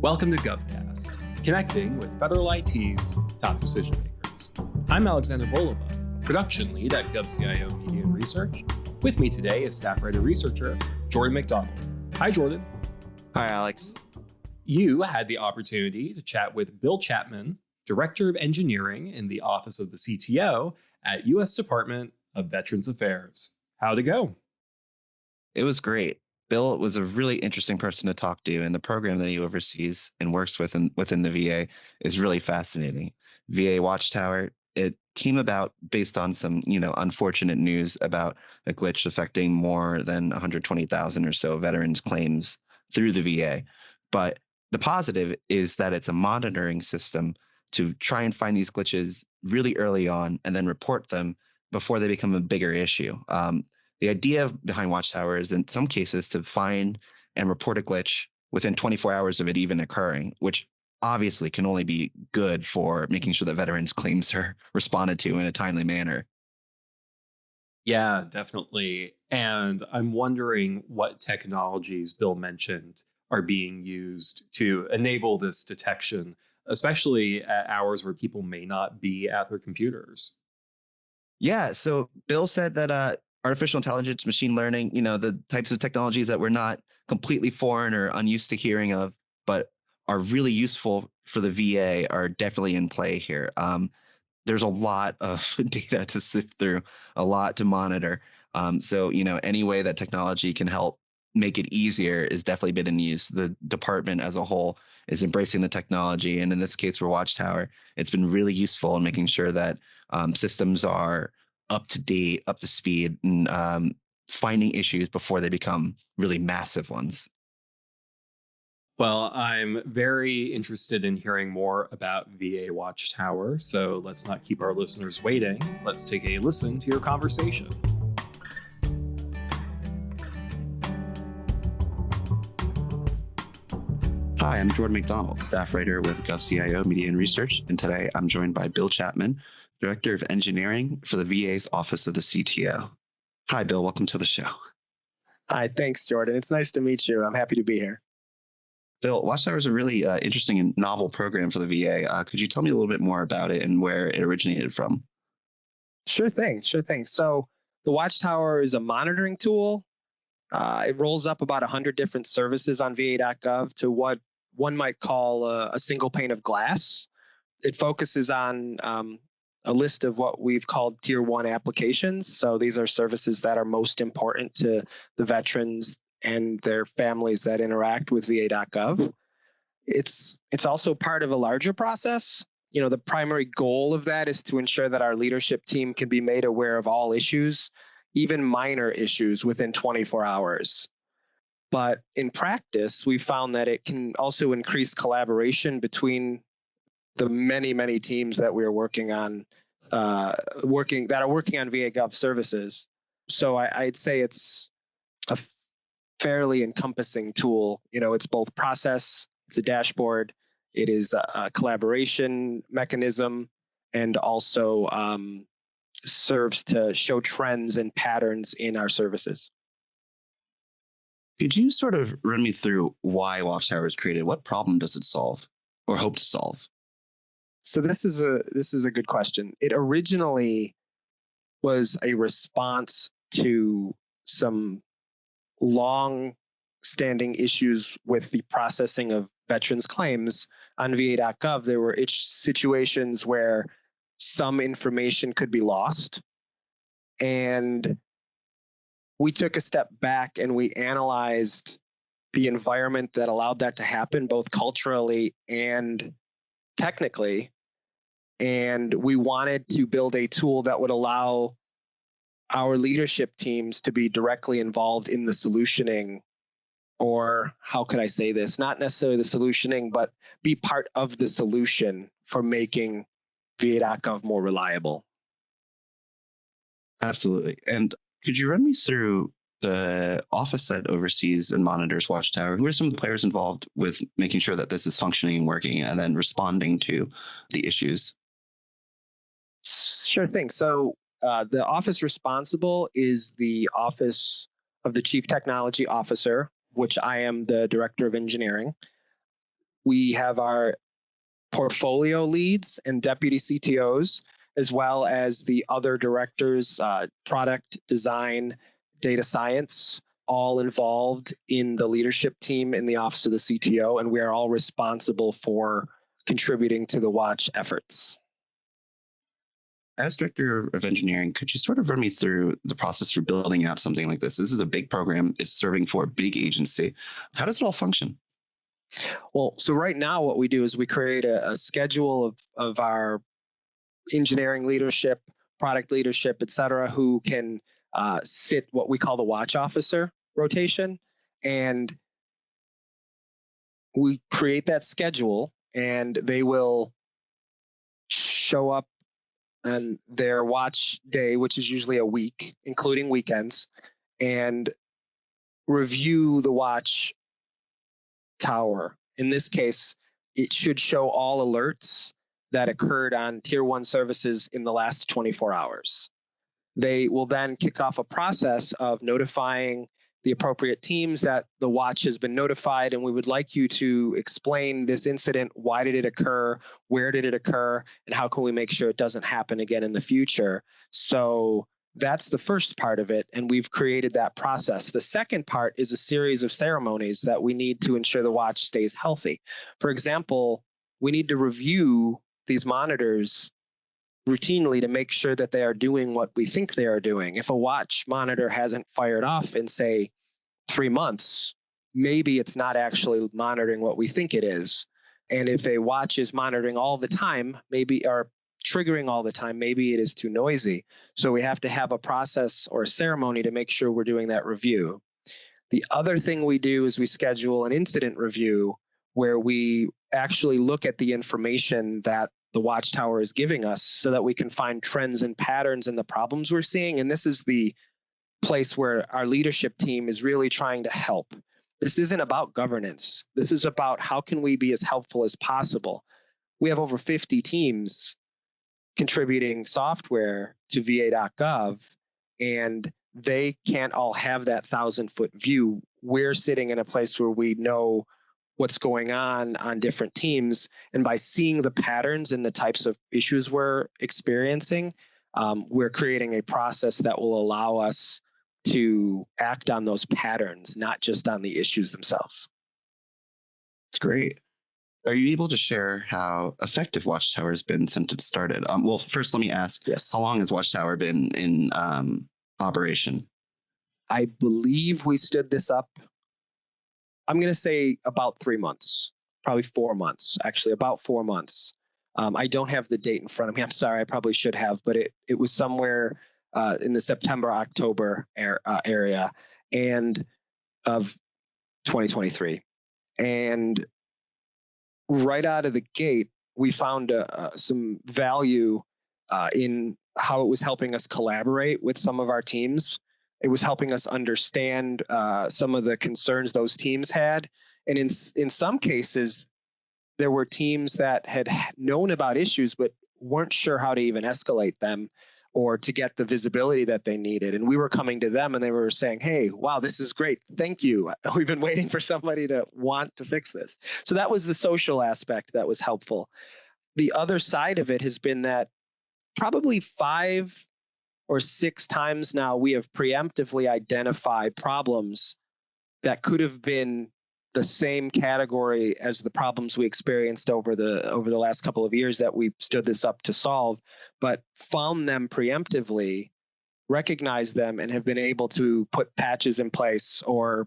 Welcome to GovCast, connecting with federal IT's top decision makers. I'm Alexander Bolova, production lead at GovCIO Media and Research. With me today is staff writer-researcher Jordan McDonald. Hi, Jordan. Hi, Alex. You had the opportunity to chat with Bill Chapman, Director of Engineering in the Office of the CTO at U.S. Department of Veterans Affairs. How'd it go? It was great. Bill was a really interesting person to talk to, and the program that he oversees and works with within the VA is really fascinating. VA Watchtower, it came about based on some, unfortunate news about a glitch affecting more than 120,000 or so veterans claims through the VA. But the positive is that it's a monitoring system to try and find these glitches really early on and then report them before they become a bigger issue. The idea behind Watchtower is in some cases to find and report a glitch within 24 hours of it even occurring, which obviously can only be good for making sure that veterans' claims are responded to in a timely manner. Yeah, definitely. And I'm wondering what technologies Bill mentioned are being used to enable this detection, especially at hours where people may not be at their computers. Yeah, so Bill said that artificial intelligence, machine learning, the types of technologies that we're not completely foreign or unused to hearing of, but are really useful for the VA are definitely in play here. There's a lot of data to sift through, a lot to monitor. So, any way that technology can help make it easier is definitely been in use. The department as a whole is embracing the technology. And in this case for Watchtower, it's been really useful in making sure that systems are up to date, up to speed, and finding issues before they become really massive ones. Well, I'm very interested in hearing more about VA Watchtower, so let's not keep our listeners waiting. Let's take a listen to your conversation. Hi, I'm Jordan McDonald, staff writer with GovCIO Media and Research, and today I'm joined by Bill Chapman, Director of Engineering for the VA's Office of the CTO. Hi, Bill. Welcome to the show. Hi, thanks, Jordan. It's nice to meet you. I'm happy to be here. Bill, Watchtower is a really interesting and novel program for the VA. Could you tell me a little bit more about it and where it originated from? Sure thing. So the Watchtower is a monitoring tool. It rolls up about 100 different services on va.gov to what one might call a single pane of glass. It focuses on a list of what we've called Tier 1 applications. So these are services that are most important to the veterans and their families that interact with va.gov. It's also part of a larger process. The primary goal of that is to ensure that our leadership team can be made aware of all issues, even minor issues, within 24 hours. But in practice, we found that it can also increase collaboration between the many, many teams that we are working on VA Gov services. So I'd say it's a fairly encompassing tool. It's both process, it's a dashboard, it is a collaboration mechanism, and also serves to show trends and patterns in our services. Could you sort of run me through why Watchtower was created? What problem does it solve or hope to solve? So this is a good question. It originally was a response to some long-standing issues with the processing of veterans' claims on va.gov. There were situations where some information could be lost, and we took a step back and we analyzed the environment that allowed that to happen, both culturally and technically. And we wanted to build a tool that would allow our leadership teams to be directly involved in the solutioning, or how could I say this? Not necessarily the solutioning, but be part of the solution for making va.gov more reliable. Absolutely. And could you run me through the office that oversees and monitors Watchtower? Who are some of the players involved with making sure that this is functioning and working and then responding to the issues? Sure thing. So the office responsible is the Office of the Chief Technology Officer, which I am the Director of Engineering. We have our portfolio leads and deputy CTOs, as well as the other directors, product design, data science, all involved in the leadership team in the office of the CTO, and we are all responsible for contributing to the watch efforts. As director of engineering, could you sort of run me through the process for building out something like this? This is a big program. It's serving for a big agency. How does it all function? Well, so right now what we do is we create a schedule of our engineering leadership, product leadership, et cetera, who can sit what we call the watch officer rotation. And we create that schedule, and they will show up on their watch day, which is usually a week, including weekends, and review the watch tower. In this case, it should show all alerts that occurred on tier 1 services in the last 24 hours. They will then kick off a process of notifying the appropriate teams that the watch has been notified, and we would like you to explain this incident. Why did it occur? Where did it occur? And how can we make sure it doesn't happen again in the future? So that's the first part of it, and we've created that process. The second part is a series of ceremonies that we need to ensure the watch stays healthy. For example, we need to review these monitors routinely to make sure that they are doing what we think they are doing. If a watch monitor hasn't fired off in, say, 3 months, maybe it's not actually monitoring what we think it is. And if a watch is monitoring all the time, maybe, or triggering all the time, maybe it is too noisy. So we have to have a process or a ceremony to make sure we're doing that review. The other thing we do is we schedule an incident review where we actually look at the information that the Watchtower is giving us so that we can find trends and patterns in the problems we're seeing. And this is the place where our leadership team is really trying to help. This isn't about governance. This is about how can we be as helpful as possible. We have over 50 teams contributing software to va.gov, and they can't all have that 1,000-foot view. We're sitting in a place where we know what's going on different teams, and by seeing the patterns and the types of issues we're experiencing, we're creating a process that will allow us to act on those patterns, not just on the issues themselves. It's great. Are you able to share how effective Watchtower has been since it started? Well, first, let me ask, Yes. How long has Watchtower been in operation? I believe we stood this up, I'm going to say about 3 months, probably 4 months, actually, about 4 months. I don't have the date in front of me. I'm sorry, I probably should have, but it was somewhere in the September, October area and of 2023. And right out of the gate, we found some value in how it was helping us collaborate with some of our teams. It was helping us understand some of the concerns those teams had. And in some cases, there were teams that had known about issues but weren't sure how to even escalate them or to get the visibility that they needed. And we were coming to them and they were saying, hey, wow, this is great. Thank you. We've been waiting for somebody to want to fix this. So that was the social aspect that was helpful. The other side of it has been that probably 5 or 6 times now we have preemptively identified problems that could have been the same category as the problems we experienced over the last couple of years that we stood this up to solve, but found them preemptively, recognized them, and have been able to put patches in place or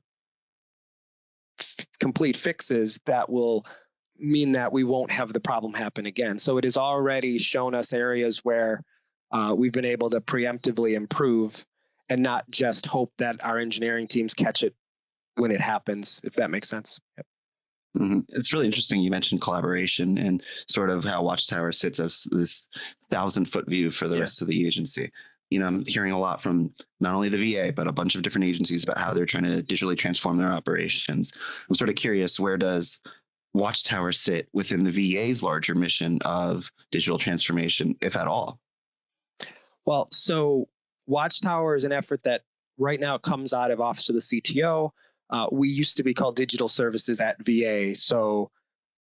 complete fixes that will mean that we won't have the problem happen again. So it has already shown us areas where we've been able to preemptively improve and not just hope that our engineering teams catch it when it happens, if that makes sense. Yep. Mm-hmm. It's really interesting. You mentioned collaboration and sort of how Watchtower sits as this 1,000-foot view for the rest of the agency. You know, I'm hearing a lot from not only the VA, but a bunch of different agencies about how they're trying to digitally transform their operations. I'm sort of curious, where does Watchtower sit within the VA's larger mission of digital transformation, if at all? Well, so Watchtower is an effort that right now comes out of Office of the CTO. We used to be called Digital Services at VA. So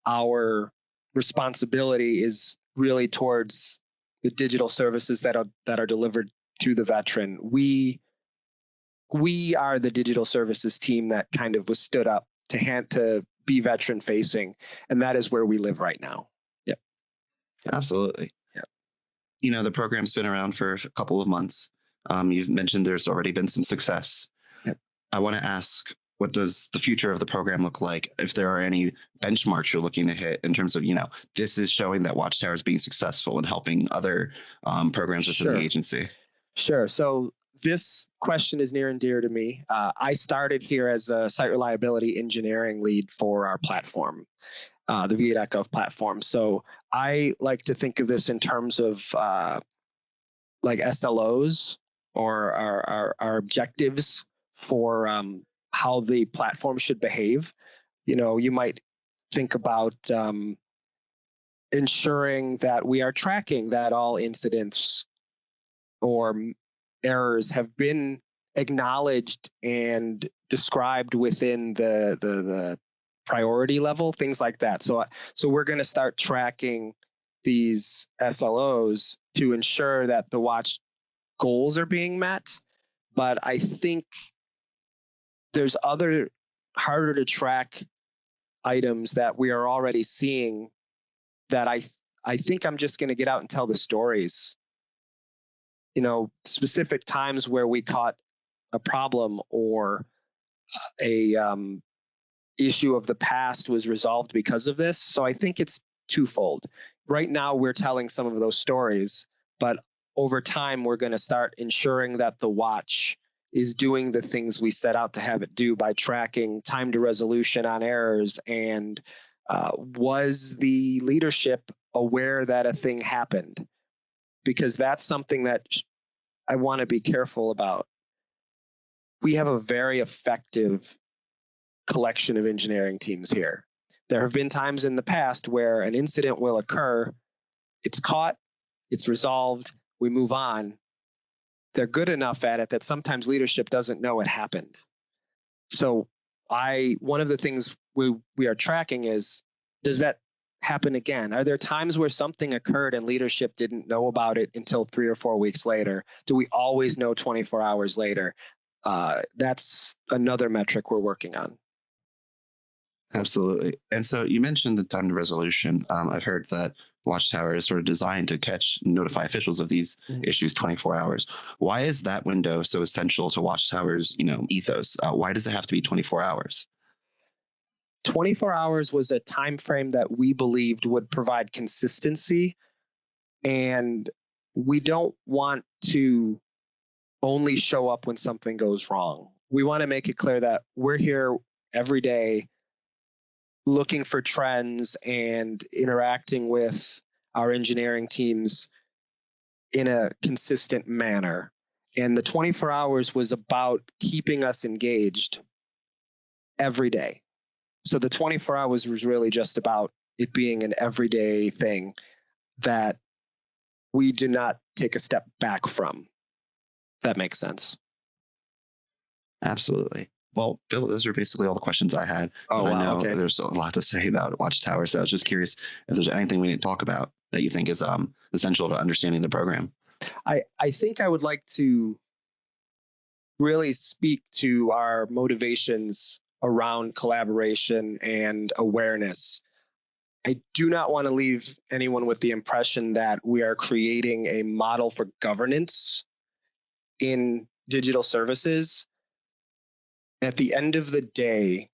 our responsibility is really towards the digital services that are delivered to the veteran. We are the digital services team that kind of was stood up to be veteran facing, and that is where we live right now. Yep. Absolutely. Yep. You know, the program's been around for a couple of months. You've mentioned there's already been some success. Yep. I want to ask, what does the future of the program look like? If there are any benchmarks you're looking to hit in terms of, this is showing that Watchtower is being successful in helping other programs within the agency. Sure. So this question is near and dear to me. I started here as a site reliability engineering lead for our platform, the VA.gov platform. So I like to think of this in terms of like SLOs, or our objectives for how the platform should behave. You might think about ensuring that we are tracking that all incidents or errors have been acknowledged and described within the priority level, things like that. So we're going to start tracking these SLOs to ensure that the watch goals are being met. But I think there's other harder to track items that we are already seeing that I think I'm just going to get out and tell the stories. Specific times where we caught a problem or a issue of the past was resolved because of this. So I think it's twofold. Right now, we're telling some of those stories, but over time, we're going to start ensuring that the watch is doing the things we set out to have it do by tracking time to resolution on errors, and was the leadership aware that a thing happened? Because that's something that I want to be careful about. We have a very effective collection of engineering teams here. There have been times in the past where an incident will occur, it's caught, it's resolved, we move on. They're good enough at it that sometimes leadership doesn't know it happened. So one of the things we are tracking is, does that happen again? Are there times where something occurred and leadership didn't know about it until 3 or 4 weeks later? Do we always know 24 hours later? That's another metric we're working on. Absolutely. And so you mentioned the time to resolution. I've heard that Watchtower is sort of designed to catch and notify officials of these issues 24 hours. Why is that window so essential to Watchtower's, ethos? Why does it have to be 24 hours? 24 hours was a time frame that we believed would provide consistency, and we don't want to only show up when something goes wrong. We want to make it clear that we're here every day looking for trends and interacting with our engineering teams in a consistent manner. And the 24 hours was about keeping us engaged every day. So the 24 hours was really just about it being an everyday thing that we do not take a step back from. If that makes sense. Absolutely. Well, Bill, those are basically all the questions I had. Oh, I know okay. There's a lot to say about Watchtower, so I was just curious if there's anything we didn't talk about that you think is essential to understanding the program. I think I would like to really speak to our motivations around collaboration and awareness. I do not want to leave anyone with the impression that we are creating a model for governance in digital services. At the end of the day,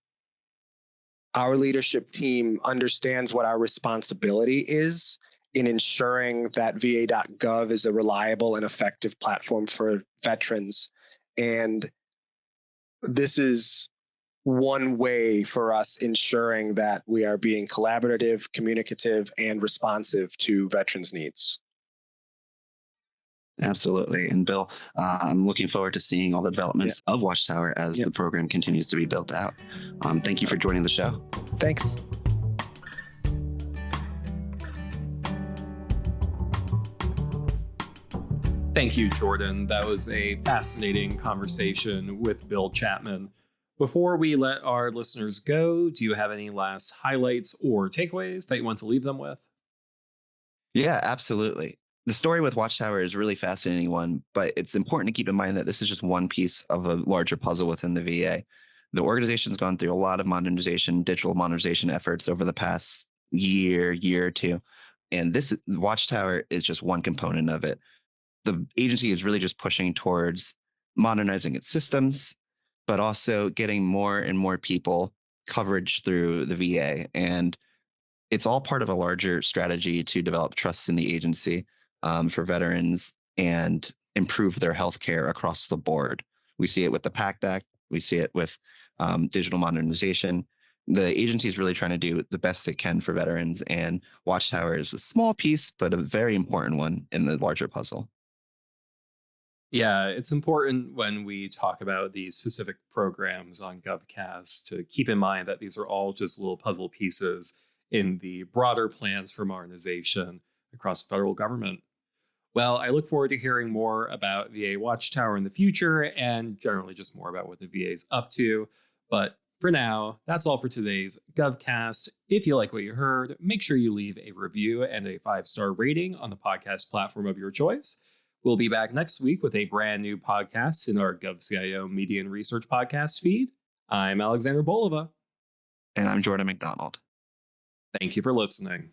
our leadership team understands what our responsibility is in ensuring that VA.gov is a reliable and effective platform for veterans. And this is one way for us ensuring that we are being collaborative, communicative, and responsive to veterans' needs. Absolutely. And Bill, I'm looking forward to seeing all the developments of Watchtower as the program continues to be built out. Thank you for joining the show. Thanks. Thank you, Jordan. That was a fascinating conversation with Bill Chapman. Before we let our listeners go, do you have any last highlights or takeaways that you want to leave them with? Yeah, absolutely. The story with Watchtower is a really fascinating one, but it's important to keep in mind that this is just one piece of a larger puzzle within the VA. The organization's gone through a lot of modernization, digital modernization efforts over the past year or two. And this Watchtower is just one component of it. The agency is really just pushing towards modernizing its systems, but also getting more and more people coverage through the VA. And it's all part of a larger strategy to develop trust in the agency for veterans and improve their health care across the board. We see it with the PACT Act. We see it with digital modernization. The agency is really trying to do the best it can for veterans, and Watchtower is a small piece, but a very important one in the larger puzzle. Yeah, it's important when we talk about these specific programs on GovCast to keep in mind that these are all just little puzzle pieces in the broader plans for modernization across the federal government. Well, I look forward to hearing more about VA Watchtower in the future and generally just more about what the VA is up to. But for now, that's all for today's GovCast. If you like what you heard, make sure you leave a review and a 5-star rating on the podcast platform of your choice. We'll be back next week with a brand new podcast in our GovCIO Media and Research podcast feed. I'm Alexander Bolova. And I'm Jordan McDonald. Thank you for listening.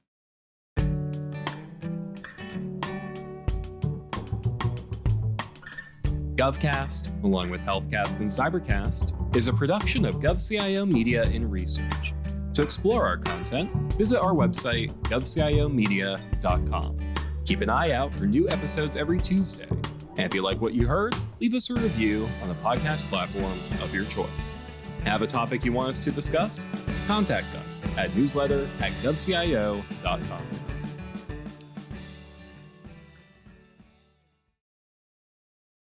GovCast, along with HealthCast and Cybercast, is a production of GovCIO Media and Research. To explore our content, visit our website, govciomedia.com. Keep an eye out for new episodes every Tuesday. And if you like what you heard, leave us a review on the podcast platform of your choice. Have a topic you want us to discuss? Contact us at newsletter@govcio.com.